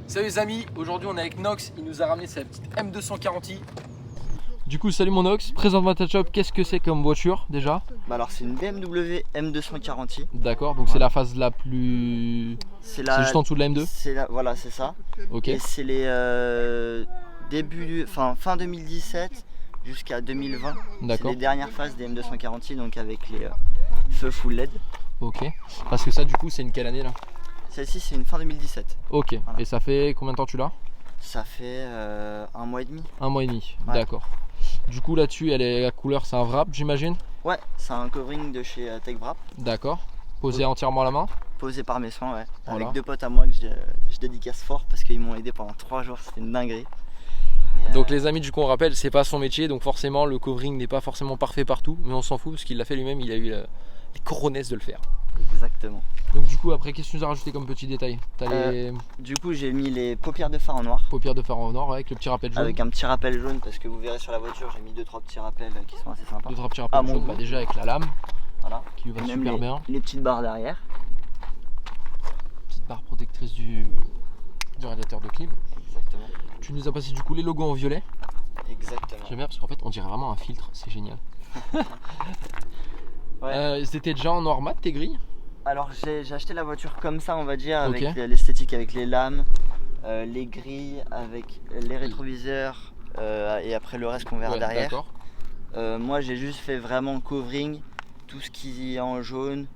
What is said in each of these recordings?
Salut les amis, aujourd'hui on est avec Nox, il nous a ramené sa petite M240i. Du coup salut mon Nox, présente-moi ta shop, qu'est-ce que c'est comme voiture déjà? Bah alors c'est une BMW M240i. D'accord, donc c'est la phase la plus... C'est juste en dessous de la M2? Voilà, c'est ça. Ok. Et c'est les fin 2017 jusqu'à 2020. C'est les dernières phases des M240i, donc avec les feux full LED. Ok, parce que ça du coup c'est une quelle année là? Celle-ci c'est une fin 2017. Ok, voilà. Et ça fait combien de temps tu l'as? Ça fait 1 mois et demi. 1 mois et demi, ouais. D'accord. Du coup là-dessus, la couleur c'est un wrap j'imagine? Ouais, c'est un covering de chez Tech Wrap. D'accord. Posé entièrement à la main? Posé par mes soins, ouais. Voilà. Avec 2 potes à moi que je dédicace fort parce qu'ils m'ont aidé pendant 3 jours, c'était une dinguerie. Donc les amis, du coup on rappelle, c'est pas son métier, donc forcément le covering n'est pas forcément parfait partout, mais on s'en fout parce qu'il l'a fait lui-même, il a eu les coronesses de le faire. Exactement. Donc du coup après, qu'est-ce que tu nous as rajouté comme petit détail? Du coup j'ai mis les paupières de phare en noir. Paupières de phare en noir, ouais, avec le petit rappel jaune. Avec un petit rappel jaune, parce que vous verrez sur la voiture, j'ai mis 2-3 petits rappels qui sont assez sympas. 2-3 petits rappels jaunes, bah, déjà avec la lame, voilà, qui lui va même super bien. Les petites barres derrière. Petite barre protectrice du radiateur de clim. Exactement. Tu nous as passé du coup les logos en violet. Exactement. J'aime bien parce qu'en fait on dirait vraiment un filtre, c'est génial. Ouais. C'était déjà en noir mat tes grilles? Alors j'ai acheté la voiture comme ça, on va dire, avec l'esthétique, avec les lames, les grilles, avec les rétroviseurs et après le reste qu'on verra derrière. Moi j'ai juste fait vraiment covering, tout ce qui est en jaune,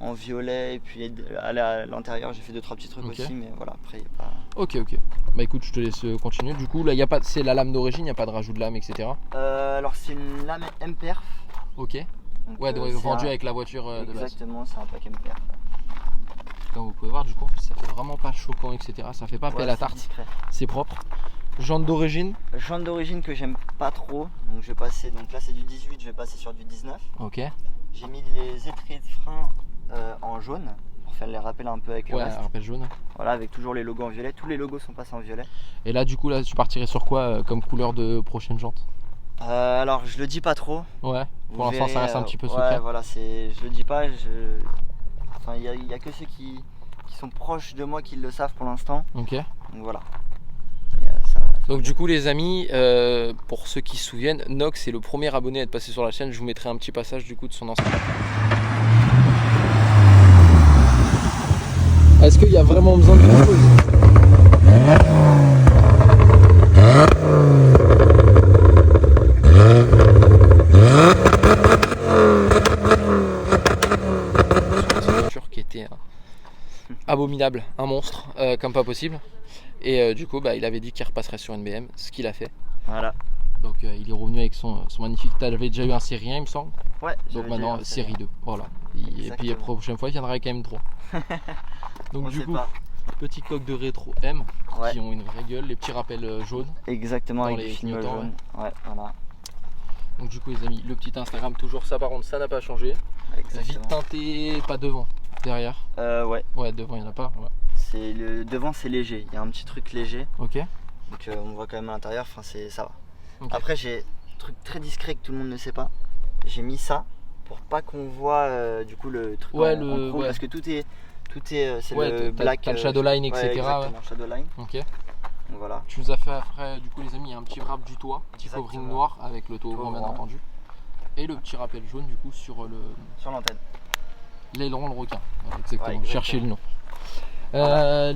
en violet, et puis à l'intérieur j'ai fait 2-3 petits trucs aussi, mais voilà, après il n'y a pas... Ok. Bah écoute, je te laisse continuer. Du coup là, c'est la lame d'origine, il n'y a pas de rajout de lame, etc. Alors c'est une lame MPerf. Ok. Donc, ouais, vendu avec la voiture de base. Exactement, c'est un pack MPerf. Comme vous pouvez voir, du coup ça fait vraiment pas choquant, etc. Ça fait pas pelle à tarte, c'est propre. Jantes d'origine? Jantes d'origine que j'aime pas trop, donc je vais passer, donc là c'est du 18, je vais passer sur du 19. Ok. J'ai mis les étriers de frein en jaune pour faire les rappels un peu avec le reste. Rappel jaune. Voilà, avec toujours les logos en violet, tous les logos sont passés en violet. Et là du coup là tu partirais sur quoi comme couleur de prochaine jante? Alors je le dis pas trop. Ouais, pour l'instant ça reste un petit peu secret. Ouais, voilà, je le dis pas, enfin, il y a que ceux qui sont proches de moi qui le savent pour l'instant. Ok. Donc voilà. Donc du coup les amis, pour ceux qui se souviennent, Nox est le premier abonné à être passé sur la chaîne. Je vous mettrai un petit passage du coup de son ancien. Est-ce qu'il y a vraiment besoin de quelque chose? Cette voiture qui était abominable, un monstre, comme pas possible. Et du coup il avait dit qu'il repasserait sur une BM, ce qu'il a fait. Voilà. Donc il est revenu avec son magnifique. Tu avais déjà eu un série 1 il me semble. Ouais. Donc maintenant série 2. Voilà. Et puis la prochaine fois il viendra avec M3. Donc du coup, petit coque de rétro M qui ont une vraie gueule, les petits rappels jaunes. Exactement, avec les clignotants jaunes. Ouais, voilà. Donc du coup les amis, le petit Instagram, toujours ça par contre, ça n'a pas changé. Exactement. Vite teinté, pas devant, derrière. Ouais. Ouais, devant il n'y en a pas. Ouais. Devant c'est léger, il y a un petit truc léger. Ok. Donc on voit quand même à l'intérieur, enfin ça va. Okay. Après j'ai un truc très discret que tout le monde ne sait pas. J'ai mis ça pour pas qu'on voit du coup le truc en chrome, parce que tout est c'est le black. T'as le shadowline, etc. Exactement, shadowline. Ok. Donc voilà. Tu nous as fait après, du coup les amis, il y a un petit wrap du toit, petit covering noir avec le toit ouvrant bien entendu. Et le petit rappel jaune du coup sur l'antenne. L'aileron, le requin. Voilà, exactement. Cherchez le nom.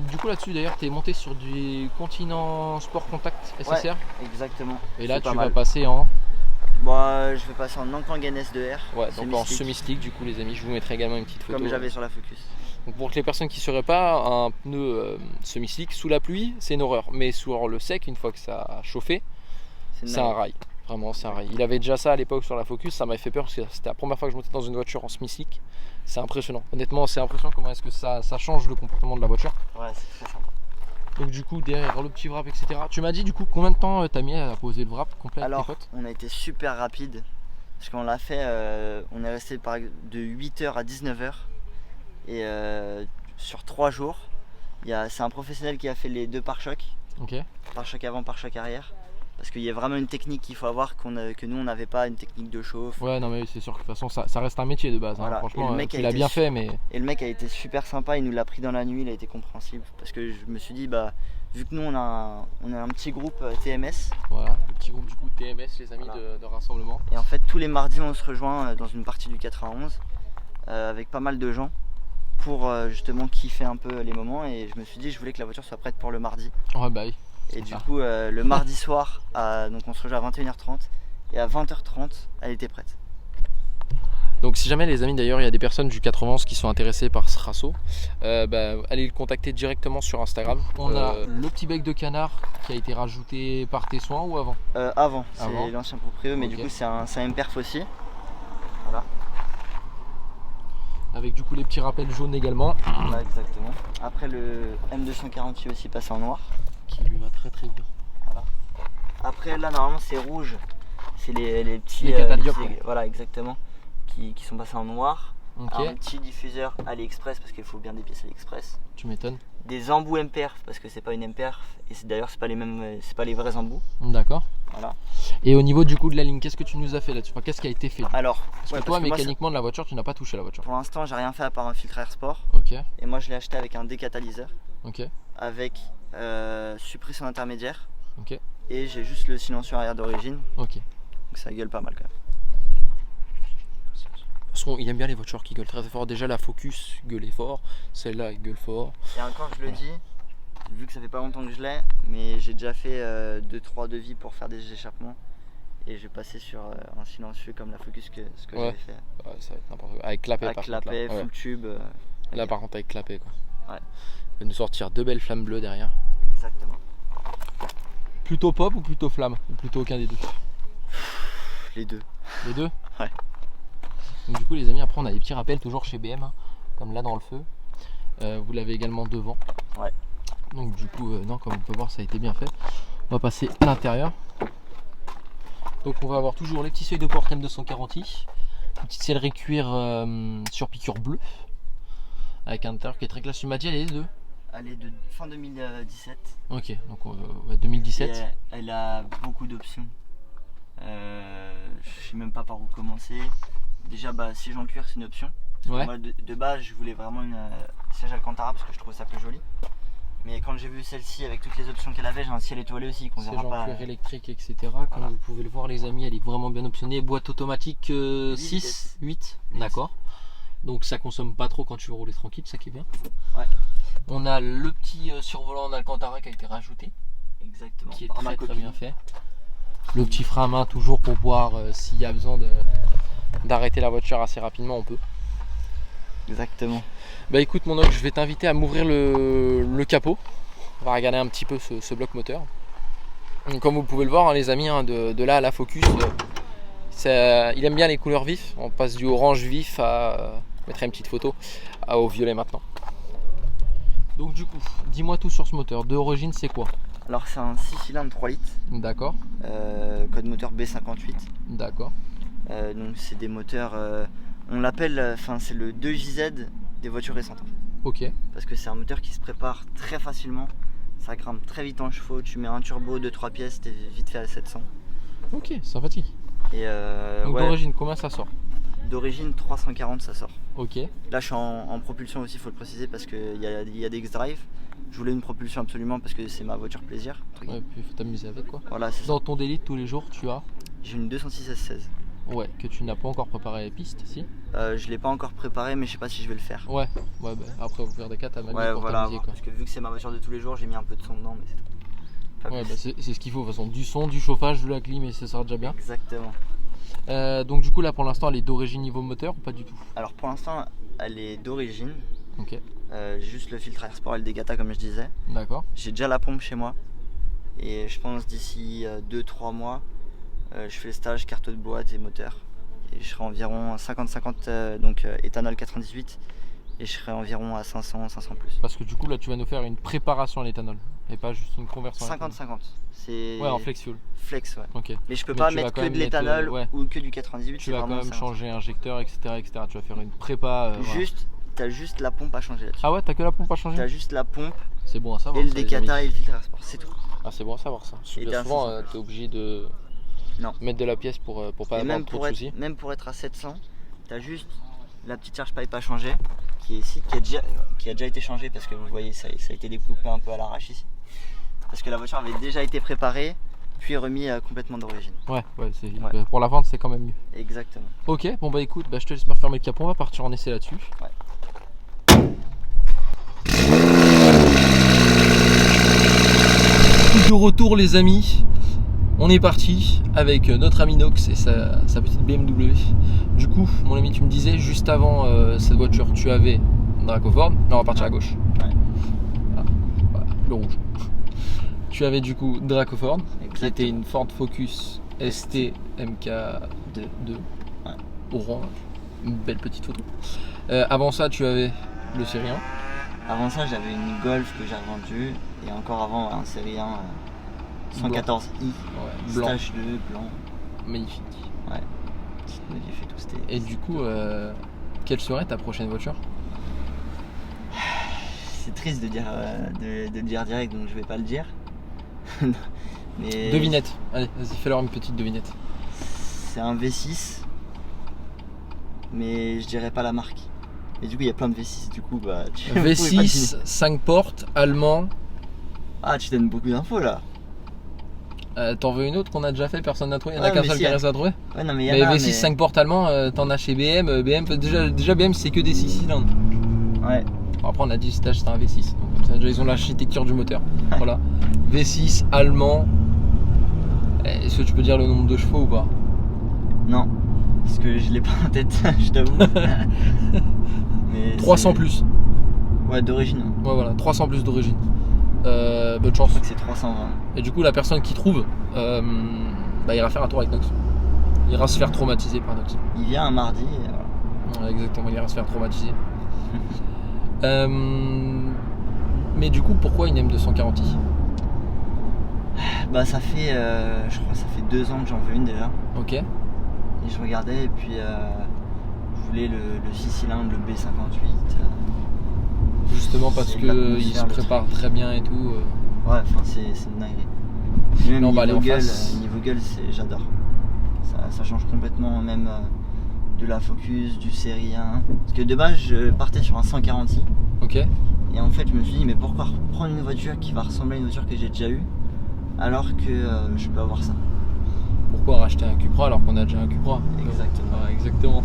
Du coup là-dessus d'ailleurs tu es monté sur du Continent Sport Contact SSR. Ouais, exactement. Et là tu vas passer en... Moi je vais passer en Ankang NS2R. Ouais, donc en semi-stick du coup les amis, je vous mettrai également une petite photo. Comme j'avais sur la Focus. Donc pour les personnes qui ne sauraient pas, un pneu semi-stick sous la pluie c'est une horreur. Mais sur le sec, une fois que ça a chauffé, c'est un rail. Vraiment c'est un rail. Il avait déjà ça à l'époque sur la Focus, ça m'avait fait peur parce que c'était la première fois que je montais dans une voiture en semi-stick. C'est impressionnant. Honnêtement c'est impressionnant comment est-ce que ça change le comportement de la voiture. Ouais, c'est très sympa. Donc du coup derrière le petit wrap, etc. Tu m'as dit du coup combien de temps t'as mis à poser le wrap complet avec tes potes? On a été super rapide parce qu'on l'a fait, on est resté de 8h à 19h et sur 3 jours. C'est un professionnel qui a fait les 2 pare-chocs. Ok. Pare-choc avant, pare-choc arrière. Parce qu'il y a vraiment une technique qu'il faut avoir que nous on n'avait pas, une technique de chauffe. Ouais, non mais c'est sûr que de toute façon ça reste un métier de base. Voilà. Hein. Franchement, il a bien fait, mais... Et le mec a été super sympa, il nous l'a pris dans la nuit, il a été compréhensible. Parce que je me suis dit, bah vu que nous on a un petit groupe TMS. Voilà, le petit groupe du coup TMS, les amis de rassemblement. Et en fait tous les mardis on se rejoint dans une partie du 91 avec pas mal de gens pour justement kiffer un peu les moments, et je me suis dit je voulais que la voiture soit prête pour le mardi. Ouais bah oui. Et du coup le mardi soir, donc on se rejoint à 21h30 et à 20h30 elle était prête. Donc si jamais les amis d'ailleurs il y a des personnes du 91 qui sont intéressées par ce rasso, allez le contacter directement sur Instagram. On a le petit bec de canard qui a été rajouté par tes soins ou avant? Avant, c'est l'ancien proprio, mais du coup c'est un M-Perf aussi. Voilà. Avec du coup les petits rappels jaunes également. Voilà, exactement. Après le M248 aussi passé en noir. Qui lui va très bien. Voilà. Après là normalement c'est rouge, c'est les petits... Les catadiopes. Voilà exactement. Qui sont passés en noir. Okay. Un petit diffuseur AliExpress parce qu'il faut bien des pièces AliExpress. Tu m'étonnes. Des embouts M-Perf parce que c'est pas une M-Perf et d'ailleurs c'est pas les mêmes, c'est pas les vrais embouts. D'accord. Voilà. Et au niveau du coup de la ligne, qu'est-ce que tu nous as fait là-dessus? Qu'est-ce qui a été fait? Alors, parce que toi mécaniquement de la voiture tu n'as pas touché la voiture. Pour l'instant j'ai rien fait à part un filtre air sport. Ok. Et moi je l'ai acheté avec un décatalyseur. Ok. Avec suppression intermédiaire. Ok. Et j'ai juste le silencieux arrière d'origine. Ok. Donc ça gueule pas mal quand même. De toute façon, il aime bien les voitures qui gueulent très fort. Déjà la Focus gueulait fort, celle-là elle gueule fort. Et encore je le dis, vu que ça fait pas longtemps que je l'ai, mais j'ai déjà fait 2-3 devis pour faire des échappements. Et je vais passer sur un silencieux comme la Focus ce que j'avais fait. Ouais, ça va être n'importe quoi. Avec clapet par contre. Avec full tube. Là par contre avec clapet quoi. Ouais. Il va nous sortir deux belles flammes bleues derrière. Exactement. Plutôt pop ou plutôt flamme? Ou plutôt aucun des deux? Les deux. Les deux? Ouais. Donc du coup les amis, après on a des petits rappels toujours chez BM, hein, comme là dans le feu. Vous l'avez également devant. Ouais. Donc du coup, non, comme on peut voir ça a été bien fait. On va passer à l'intérieur. Donc on va avoir toujours les petits seuils de porte M240i. Une petite sellerie cuir sur piqûre bleue. Avec un intérieur qui est très classe. Tu m'as dit elle est de? Elle est de fin 2017. Ok, donc 2017. Et elle a beaucoup d'options. Je sais même pas par où commencer. Déjà siège en cuir c'est une option. Ouais. Moi de base je voulais vraiment une siège Alcantara parce que je trouvais ça plus joli. Mais quand j'ai vu celle-ci avec toutes les options qu'elle avait, j'ai un ciel étoilé aussi qu'on verra pas. Cuir électrique etc. Comme voilà. Vous pouvez le voir les amis, elle est vraiment bien optionnée. Boîte automatique 6, 8, d'accord. Donc ça consomme pas trop quand tu veux rouler tranquille, ça qui est bien. Ouais. On a le petit survolant en Alcantara qui a été rajouté. Exactement. Qui est très bien fait. Le petit frein à main toujours pour pouvoir, s'il y a besoin d'arrêter la voiture assez rapidement, on peut. Exactement. Bah écoute mon oncle, je vais t'inviter à m'ouvrir le capot. On va regarder un petit peu ce bloc moteur. Donc, comme vous pouvez le voir hein, les amis, hein, de là à la Focus, il aime bien les couleurs vives. On passe du orange vif à, je mettrai une petite photo, au violet maintenant. Donc du coup, dis-moi tout sur ce moteur. D'origine c'est quoi? Alors c'est un 6 cylindres 3 litres. D'accord. Code moteur B58. D'accord. Donc c'est des moteurs, on l'appelle, c'est le 2JZ des voitures récentes. Ok. Parce que c'est un moteur qui se prépare très facilement. Ça grimpe très vite en chevaux. Tu mets un turbo de 3 pièces, t'es vite fait à 700. Ok, sympathique. Et donc d'origine, combien ça sort? D'origine 340 ça sort. Ok. Là je suis en propulsion aussi, il faut le préciser parce qu'il y a des X-Drive. Je voulais une propulsion absolument parce que c'est ma voiture plaisir. Ouais, puis il faut t'amuser avec quoi. Voilà, dans ton délit de tous les jours, tu as? J'ai une 206 S16. Ouais, que tu n'as pas encore préparé les pistes, si? Je l'ai pas encore préparé, mais je sais pas si je vais le faire. Ouais, bah, après vous faire des 4 à ma ouais, pour voilà, t'amuser quoi. Parce que vu que c'est ma voiture de tous les jours, j'ai mis un peu de son dedans, mais c'est tout. Ouais, bah, c'est ce qu'il faut de toute façon. Du son, du chauffage, de la clim et ça sera déjà bien. Exactement. Donc du coup là pour l'instant elle est d'origine niveau moteur ou pas du tout? Alors pour l'instant elle est d'origine. Ok. J'ai juste le filtre air sport et le dégata comme je disais. D'accord. J'ai déjà la pompe chez moi. Et je pense d'ici 2-3 mois, je fais le stage carte de boîte et moteur. Et je serai environ 50-50 donc éthanol 98. Et je serai environ à 500 plus. Parce que du coup là tu vas nous faire une préparation à l'éthanol et pas juste une conversion. 50-50. Ouais, en flex fuel. Flex, ouais. Ok. Mais je peux pas mettre que de l'éthanol ou que du 98. Tu vas quand même changer injecteur, etc., etc. Tu vas faire une prépa. T'as juste la pompe à changer là-dessus. Ah ouais, t'as que la pompe à changer? T'as juste la pompe. C'est bon à savoir. Et le décata et le filtre air sport, c'est tout. Ah, c'est bon à savoir ça. Bien souvent, t'es obligé de mettre de la pièce pour pas avoir trop de soucis. Même pour être à 700, t'as juste la petite charge pipe à changer qui est ici, qui a déjà été changée parce que vous voyez, ça a été découpé un peu à l'arrache ici. que la voiture avait déjà été préparée, puis remis complètement d'origine. Ouais, pour la vente, c'est quand même mieux. Exactement. Ok, bon bah écoute, je te laisse me refermer le capot, on va partir en essai là-dessus. Ouais. De retour les amis, on est parti avec notre ami Nox et sa petite BMW. Du coup, mon ami, tu me disais juste avant cette voiture, tu avais Dracoford. Non, on va partir à gauche. Ouais. Voilà, le rouge. Tu avais du coup Dracoford, qui était une Ford Focus ST MK2 ouais. orange. Une belle petite photo. Avant ça, tu avais le Série 1. Avant ça, j'avais une Golf que j'ai revendue. Et encore avant, un Série 1 114i. Ouais, blanc. Stage 2, blanc. Magnifique. Ouais. Petite modif et tout, c'était. Et du coup, quelle serait ta prochaine voiture? C'est triste de dire, de le dire direct, donc je vais pas le dire. Mais devinette. Allez, vas-y, fais-leur une petite devinette. C'est un V6, mais je dirais pas la marque. Et du coup, il y a plein de V6, du coup, bah. V6, 5 portes, allemand. Ah, tu donnes beaucoup d'infos là. T'en veux une autre qu'on a déjà fait, personne n'a trouvé? Il y en a qu'un seul qui reste à trouver. Ouais, non, mais V6, 5 portes allemand, t'en as chez BM. Déjà BM, c'est que des 6 cylindres. Ouais. Après, on a dit stage, c'est un V6. Donc, comme ça, déjà, ils ont l'architecture du moteur. Voilà. V6, allemand. Est-ce que tu peux dire le nombre de chevaux ou pas? Non, parce que je l'ai pas en tête, je t'avoue. Mais 300 plus. Ouais, d'origine. Ouais, voilà, 300 plus d'origine. Bonne chance. Je crois que c'est 320. Et du coup, la personne qui trouve, il ira faire un tour avec Nox. Il ira se faire traumatiser par Nox. Il vient un mardi et voilà. Ouais, exactement, il ira se faire traumatiser. Mais du coup, pourquoi une M240i? Bah ça fait, je crois que ça fait 2 ans que j'en veux une déjà. Ok. Et je regardais et puis je voulais le 6 cylindres, le B58. Justement parce qu'il se prépare très bien et tout. Ouais, enfin c'est une dinguerie. Et même niveau gueule, j'adore. Ça change complètement même de la Focus, du Série 1. Parce que de base je partais sur un 140i. Ok. Et en fait je me suis dit mais pourquoi prendre une voiture qui va ressembler à une voiture que j'ai déjà eue alors que je peux avoir ça. Pourquoi racheter un Cupra alors qu'on a déjà un Cupra? Exactement. Ouais, exactement.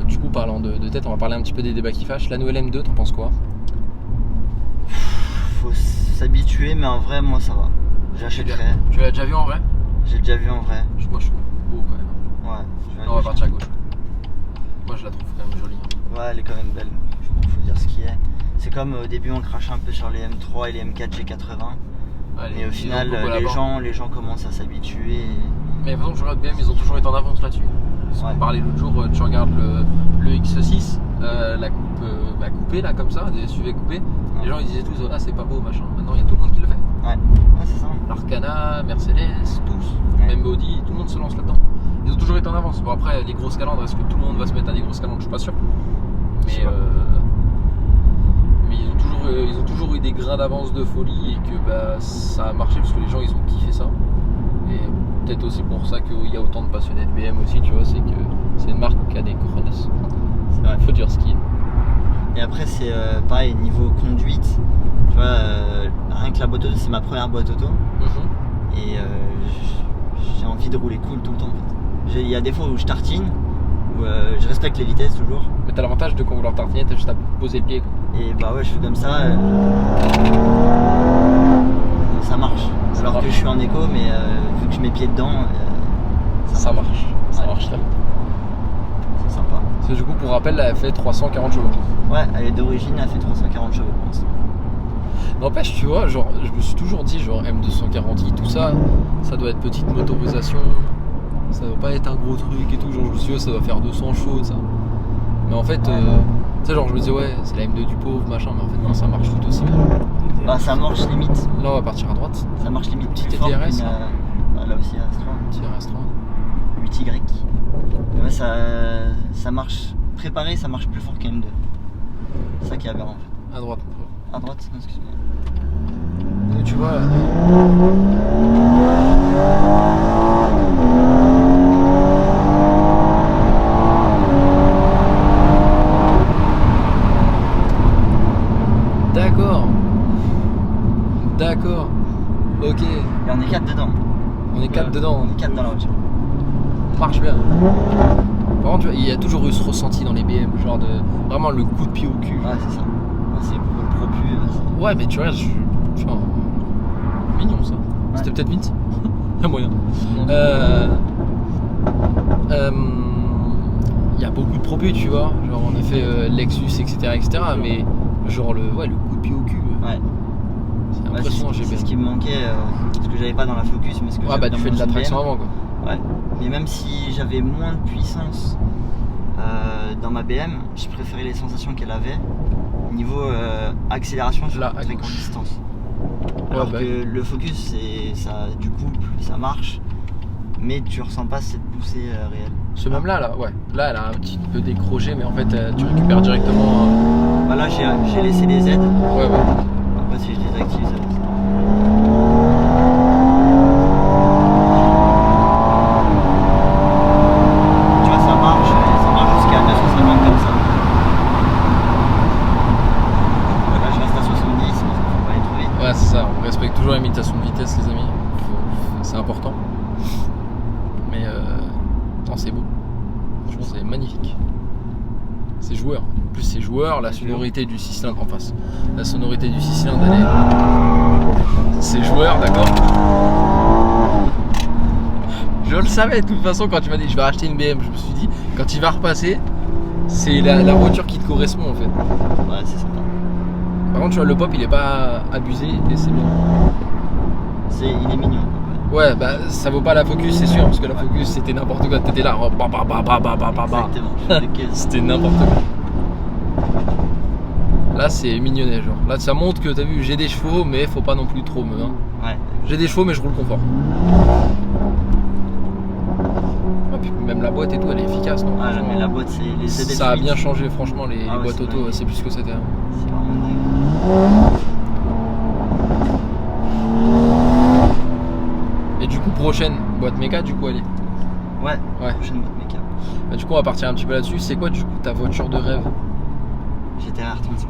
Du coup, parlant de tête, on va parler un petit peu des débats qui fâchent. La nouvelle M2, t'en penses quoi? Faut s'habituer, mais en vrai, moi ça va. J'achèterais. Tu l'as déjà vu en vrai? J'ai déjà vu en vrai. Moi je trouve beau quand même. Ouais. On va partir à gauche. Moi je la trouve quand même jolie. Ouais, elle est quand même belle. Faut dire ce qui est. C'est comme au début on crachait un peu sur les M3 et les M4 G80. Mais au final les gens commencent à s'habituer. Mais de toute façon je regarde BM, ils ont toujours été en avance là-dessus. On parlait l'autre jour, tu regardes le X6, la coupe coupée là comme ça, des SUV coupés. Ouais. Les gens ils disaient tous ah c'est pas beau machin. Maintenant il y a tout le monde qui le fait. Ouais, c'est ça. L'Arcana, Mercedes, tous. Ouais. Même Audi, tout le monde se lance là-dedans. Ils ont toujours été en avance. Bon après les grosses calandres, est-ce que tout le monde va se mettre à des grosses calandres? Je suis pas sûr. Mais ils ont toujours eu des grains d'avance de folie et que ça a marché parce que les gens ils ont kiffé ça. Et peut-être aussi pour ça qu'il y a autant de passionnés de BM aussi, tu vois, c'est que c'est une marque qui a des cojones. C'est vrai. Faut dire ce qui est. Et après c'est pareil niveau conduite, tu vois, rien que la boîte auto, c'est ma première boîte auto. Et j'ai envie de rouler cool tout le temps en fait. Il y a des fois où je tartine, où je respecte les vitesses toujours. Mais t'as l'avantage de quand vouloir tartiner, t'as juste à poser le pied. Et bah ouais, je fais comme ça. Ça marche. Alors que je suis en éco, mais vu que je mets pied dedans, ça marche. Ça marche très bien. C'est sympa. Parce que du coup, pour rappel, elle fait 340 chevaux. Ouais, elle est d'origine, elle fait 340 chevaux pour l'instant. N'empêche, tu vois, genre, je me suis toujours dit, genre M240i, tout ça, ça doit être petite motorisation, ça doit pas être un gros truc et tout. Genre, je me suis dit, ça doit faire 200 chevaux, ça. Mais en fait, tu sais, genre, je me disais, ouais, c'est la M2 du pauvre, machin, mais en fait, non, ça marche tout aussi bien. Bah, ça marche limite. Là, on va partir à droite. Ça marche limite. Petite TRS. Là aussi, TRS 3. 8Y. Ouais, ça marche. Préparé, ça marche plus fort qu'un M2. C'est ça qui est aberrant en fait. À droite. À droite, excuse-moi. Et tu vois là. D'accord. d'accord. D'accord. Ok. Et on est 4 dedans. On est 4 dedans. On est 4 dans la voiture. Marche bien. Par contre, il y a toujours eu ce ressenti dans les BM, genre de vraiment le coup de pied au cul. Ouais, c'est ça. Ouais, c'est pour le propu. Ouais, mais tu vois, enfin, mignon ça. Ouais. C'était peut-être Vince. Il y a moyen. Il y a beaucoup de propus, tu vois. Genre, on a fait Lexus, etc., mais genre le coup de pied au cul. Ouais. C'est impressionnant, j'ai bien. C'est ce qui me manquait, ce que j'avais pas dans la Focus, mais ce que j'avais tu fais de la traction avant, quoi. Ouais. Mais même si j'avais moins de puissance dans ma BM, je préférais les sensations qu'elle avait. Niveau accélération sur très grande distance. Alors que le Focus, c'est ça, du couple, ça marche, mais tu ressens pas cette poussée réelle. Ce même là, ouais. Là, elle a un petit peu décroché, mais en fait, tu récupères directement. Bah là, j'ai laissé les aides. Ouais. Après, si je désactive, ça. Tu vois, ça marche jusqu'à 250 comme ça. Là, je reste à 70, parce qu'il faut pas aller trop vite. Ouais, c'est ça. On respecte toujours la limitation de vitesse, les amis. C'est important. Mais non, c'est beau. Franchement, c'est magnifique. C'est joueur. En plus, c'est joueur. La sonorité du 6 cylindres en face. La sonorité du 6 cylindres, elle est. C'est joueur, d'accord. Je le savais de toute façon quand tu m'as dit je vais acheter une BM. Je me suis dit, quand il va repasser, c'est la voiture qui te correspond en fait. Ouais, c'est sympa. Par contre, tu vois, le pop il est pas abusé et c'est bien. Il est mignon. Ouais, bah ça vaut pas la Focus, c'est sûr, parce que la Focus c'était n'importe quoi, t'étais là, c'était n'importe quoi. Là c'est mignonnet, genre. Là ça montre que t'as vu, j'ai des chevaux, mais faut pas non plus trop me. Hein. Ouais. J'ai des chevaux, mais je roule confort. Ah, puis même la boîte et tout, elle est efficace, non? Ah, mais la boîte, c'est les ZF8. Ça a bien changé, franchement, les boîtes auto, c'est plus ce que c'était. Hein. C'est vraiment dingue. Et du coup, prochaine boîte méca, du coup, elle est. Ouais. Prochaine boîte méca. Bah, du coup, on va partir un petit peu là-dessus. C'est quoi, du coup, ta voiture de rêve? GTR 35.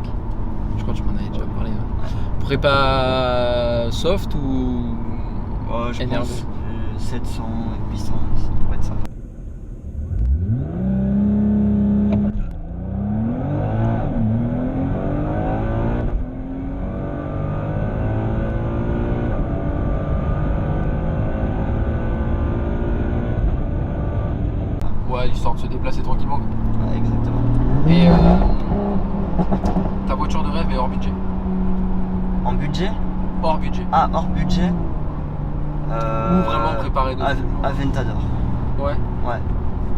Je crois que tu m'en avais déjà parlé. Ouais. Prépa soft ou je énervé? pense 700, 800, ça pourrait être sympa. Ouais, l'histoire de se déplacer tranquillement. Ouais, exactement. Et ta voiture de rêve est hors budget? En budget? Hors budget. Ah, hors budget. Ou vraiment préparé de Aventador. Ouais.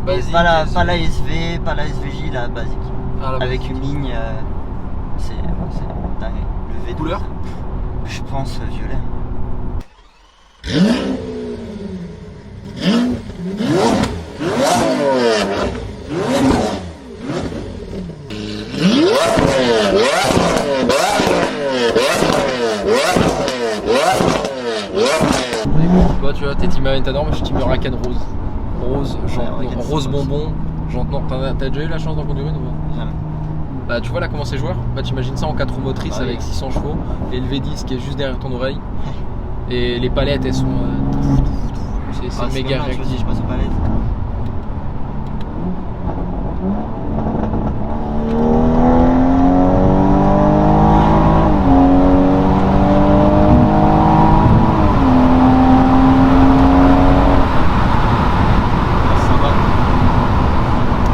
Basique, pas la SV, pas la SVJ, la basique. Ah, avec basique. Une ligne, c'est dingue. Le V12. Couleur? Je pense violet. Toi, tu vois, t'es team Aventador, moi je suis team Huracan rose. Rose, rose bonbon, jante noire. T'as déjà eu la chance d'en conduire une ou pas? Jamais. Bah tu vois là comment c'est joueur? Bah t'imagines ça en 4 roues motrices avec 600 chevaux et le V10 qui est juste derrière ton oreille. Et les palettes elles sont c'est méga réactif. Je passe aux palettes.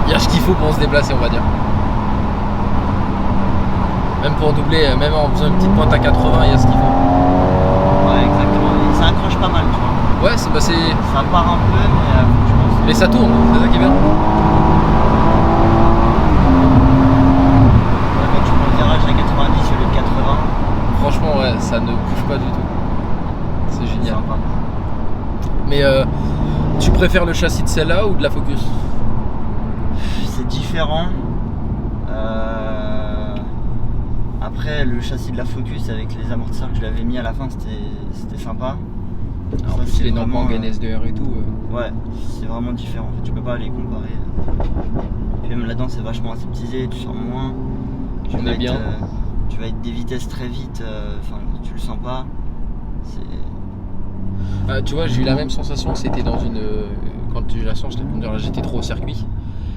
Il y a ce qu'il faut pour se déplacer, on va dire. Même pour doubler, même en faisant une petite pointe à 80, il y a ce qu'il faut. Ouais, exactement. Et ça accroche pas mal, tu vois. Ouais, c'est. Ça part un peu, mais je pense. Mais ça tourne, c'est ça qui est bien. Quand tu prends le virage à 90 au lieu de 80. Franchement, ouais, ça ne bouge pas du tout. C'est génial. Sympa. Mais tu préfères le châssis de celle-là ou de la Focus? C'est différent. Après, le châssis de la Focus avec les amortisseurs que je l'avais mis à la fin, c'était sympa. En plus, les Nampang NS2R et tout. Ouais, c'est vraiment différent. En fait, tu peux pas les comparer. Puis même là-dedans, c'est vachement aseptisé, tu sens moins. On est bien. tu vas être des vitesses très vite, tu le sens pas. Tu vois, j'ai eu la même sensation, c'était dans une. Quand j'ai eu la chance de conduire la GT3 au circuit.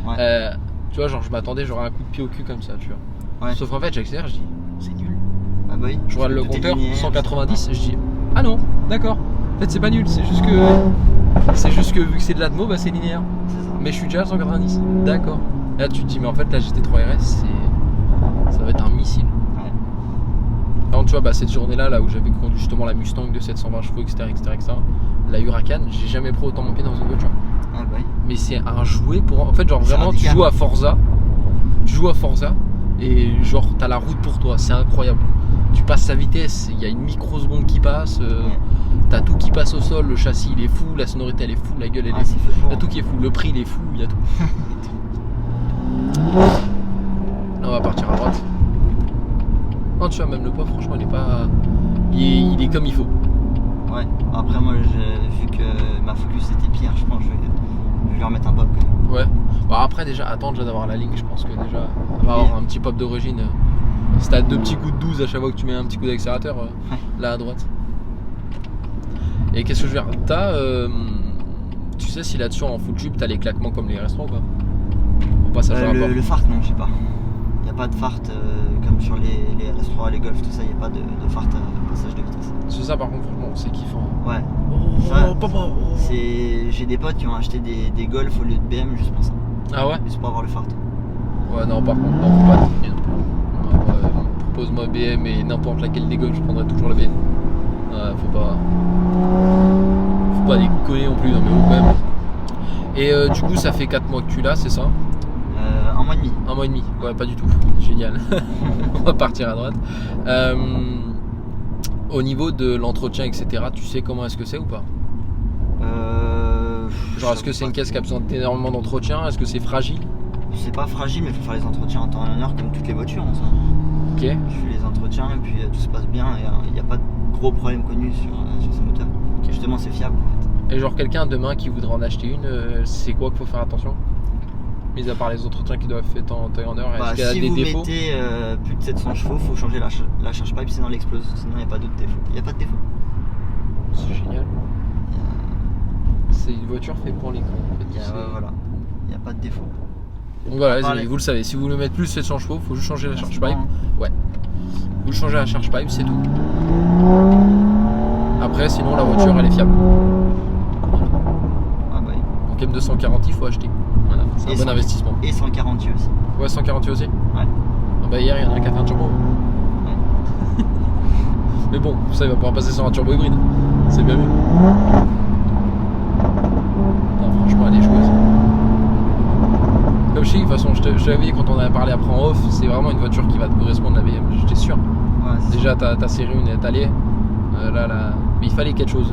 Ouais. Tu vois, genre je m'attendais genre à un coup de pied au cul comme ça, tu vois. Ouais. Sauf qu'en fait, j'accélère, je dis, c'est nul. Ah bah oui. Je regarde le compteur, 190, je dis, ah non, d'accord. En fait, c'est pas nul, c'est juste que vu que c'est de l'atmo, bah c'est linéaire. C'est ça. Mais je suis déjà à 190, d'accord. Là, tu te dis, mais en fait, la GT3 RS, ça va être un missile. Ouais. Par contre, tu vois, bah, cette journée-là, là où j'avais conduit justement la Mustang de 720 chevaux, etc., la Huracan, j'ai jamais pris autant mon pied dans une voiture. Ah bah oui. Mais c'est un jouet pour. En fait, genre vraiment, tu joues à Forza. Et genre, t'as la route pour toi, c'est incroyable. Tu passes sa vitesse, il y a une microseconde qui passe, t'as tout qui passe au sol, le châssis il est fou, la sonorité elle est fou, la gueule elle est fou, t'as tout qui est fou, le prix il est fou, il y a tout. Là on va partir à droite. Non, tu vois, même le poids, franchement, il est pas. Il est comme il faut. Ouais, après, moi, vu que ma Focus était pire, je pense que je vais lui remettre un pop quand même. Ouais, bah après, déjà, attends déjà d'avoir la ligne, je pense que déjà, on va avoir un petit pop d'origine. Si t'as 2 petits coups de 12 à chaque fois que tu mets un petit coup d'accélérateur, là à droite. Et qu'est-ce que je veux dire, tu sais si là-dessus en full tube t'as les claquements comme les restaurants quoi? Au passage à rapport. Le fart, non, je sais pas. Il n'y a pas de fart comme sur les restaurants, les golfs, tout ça, il n'y a pas de fart à passage de vitesse. C'est ça par contre, franchement, c'est kiffant. Ouais. Papa. J'ai des potes qui ont acheté des golfs au lieu de BM juste pour ça. Ah ouais? Juste pour avoir le fart. Ouais, non, par contre, non, faut pas déconner non plus. Propose-moi BM et n'importe laquelle des golfs, je prendrai toujours la BM. Ouais, faut pas déconner non plus, non mais oh, quand même. Et du coup, ça fait 4 mois que tu l'as, c'est ça? 1 mois et demi. 1 mois et demi, ouais, pas du tout. Génial. On va partir à droite. Au niveau de l'entretien, etc., tu sais comment est-ce que c'est ou pas? Genre, est-ce que c'est une caisse qui a besoin d'énormément d'entretien? Est-ce que c'est fragile? C'est pas fragile, mais il faut faire les entretiens en temps et en heure comme toutes les voitures en soi. Ok. Tu fais les entretiens et puis tout se passe bien et il n'y a pas de gros problèmes connus sur ce moteur. Okay. Justement, c'est fiable en fait. Et genre, quelqu'un demain qui voudrait en acheter une, c'est quoi qu'il faut faire attention? Mis à part les entretiens qui doivent être faits en temps et en heure, est-ce qu'il y a des défauts? Si vous mettez plus de 700 chevaux, il faut changer la charge pipe, sinon elle explose. Sinon, il n'y a pas d'autres défauts. Il n'y a pas de défaut. C'est génial. C'est une voiture faite pour les cons. En fait. Voilà, il n'y a pas de défaut. Donc voilà, les amis, vous le savez, si vous voulez mettre plus de 700 chevaux, il faut juste changer la charge pipe. Ouais. Vous changez la charge pipe, c'est tout. Après, sinon, la voiture, elle est fiable. Voilà. Ah bah oui. Donc M240, il faut acheter. Voilà, c'est un bon investissement. Et 140 aussi. Ouais, 140 aussi. Ouais. Ah bah hier, il y en a un qui a fait un turbo. Ouais. Mais bon, ça, il va pouvoir passer sur un turbo hybride. C'est bien mieux. Non, franchement, elle est joueuse. Comme je sais, de toute façon, je t'avais dit quand on avait parlé après en off, c'est vraiment une voiture qui va te correspondre, la BM, j'étais sûr. Ouais, déjà, ta série 1 est allée. Là, mais il fallait quelque chose.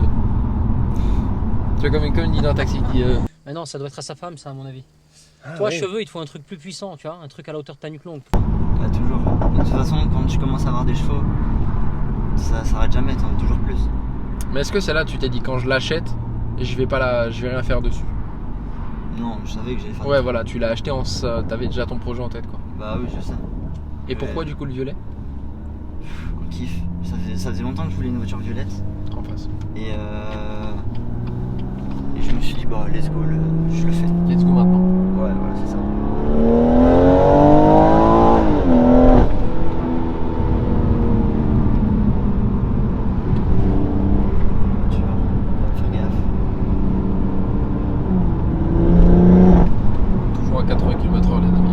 Tu vois, comme une dit dans un taxi qui. Mais non, ça doit être à sa femme, ça, à mon avis. Toi, oui. Cheveux, il te faut un truc plus puissant, tu vois, un truc à la hauteur de ta nuque longue. Bah, toujours. De toute façon, quand tu commences à avoir des chevaux, ça s'arrête jamais, t'en veux toujours plus. Mais est-ce que celle-là, tu t'es dit quand je l'achète, je vais rien faire dessus? Non, je savais que j'allais faire. Ouais, voilà, tu l'as acheté t'avais déjà ton projet en tête, quoi. Bah oui, je sais. Et pourquoi du coup le violet? On kiffe. Ça faisait longtemps que je voulais une voiture violette. En face. Et je me suis dit, bah let's go, je le fais. Let's go maintenant. Ouais, voilà, c'est ça. Tu vois, fais gaffe. Toujours à 80 km/h, les amis.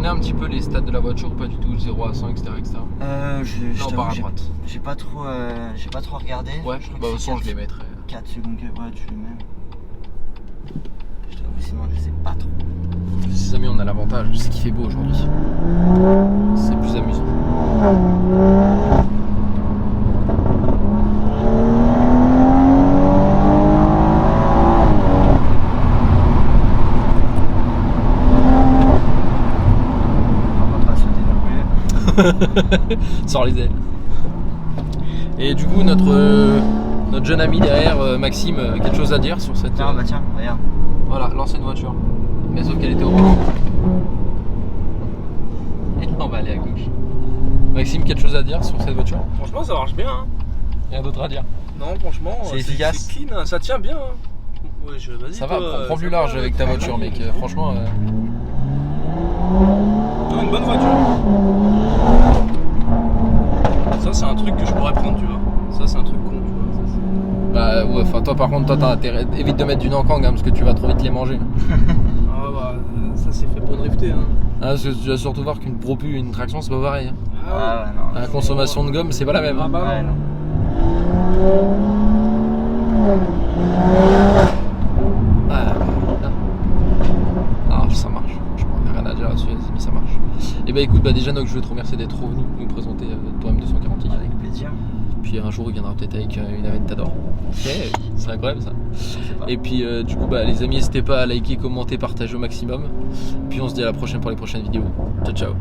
Un petit peu les stats de la voiture ou pas du tout, 0 à 100, etc. Non, par à droite. J'ai pas trop regardé. Ouais, bah au son je les mettrais. 4 secondes, ouais, tu les mets. Je t'avoue, sinon je sais pas trop. Les amis, on a l'avantage, c'est qu'il fait beau aujourd'hui. C'est plus amusant. Sors les ailes. Et du coup, notre jeune ami derrière, Maxime, quelque chose à dire sur cette. Ah bah tiens, regarde. Voilà, l'ancienne voiture. Mais sauf qu'elle était au volant. Et on va aller à gauche. Maxime, quelque chose à dire sur cette voiture? Franchement, ça marche bien. Hein. Rien d'autre à dire? Non, franchement, c'est efficace. C'est clean, hein. Ça tient bien. Hein. Ouais, vas-y, ça toi, va, prends plus large avec ta voiture, mec. Franchement. Non, une bonne voiture. Ça, c'est un truc que je pourrais prendre, tu vois. Ça, c'est un truc con, tu vois. Ça, bah ouais, enfin toi par contre, toi t'as intérêt, évite de mettre du Nankang hein, parce que tu vas trop vite les manger. Ah bah, ça c'est fait pour drifter. Hein. Ah, parce que tu vas surtout voir qu'une propu, une traction, c'est pas pareil. Hein. Ah ouais, non. La consommation de gomme, c'est pas la même. Ah Hein. bah Ouais, non. Ah, ça marche. Franchement, y a rien à dire là-dessus, mais ça marche. Et bah écoute, bah déjà, donc, je veux te remercier d'être revenu nous présenter ton M240i. Avec plaisir. Puis un jour, il viendra peut-être avec une Aventador. Okay, c'est incroyable ça. Et puis du coup, bah, les amis, n'hésitez pas à liker, commenter, partager au maximum. Puis on se dit à la prochaine pour les prochaines vidéos. Ciao, ciao.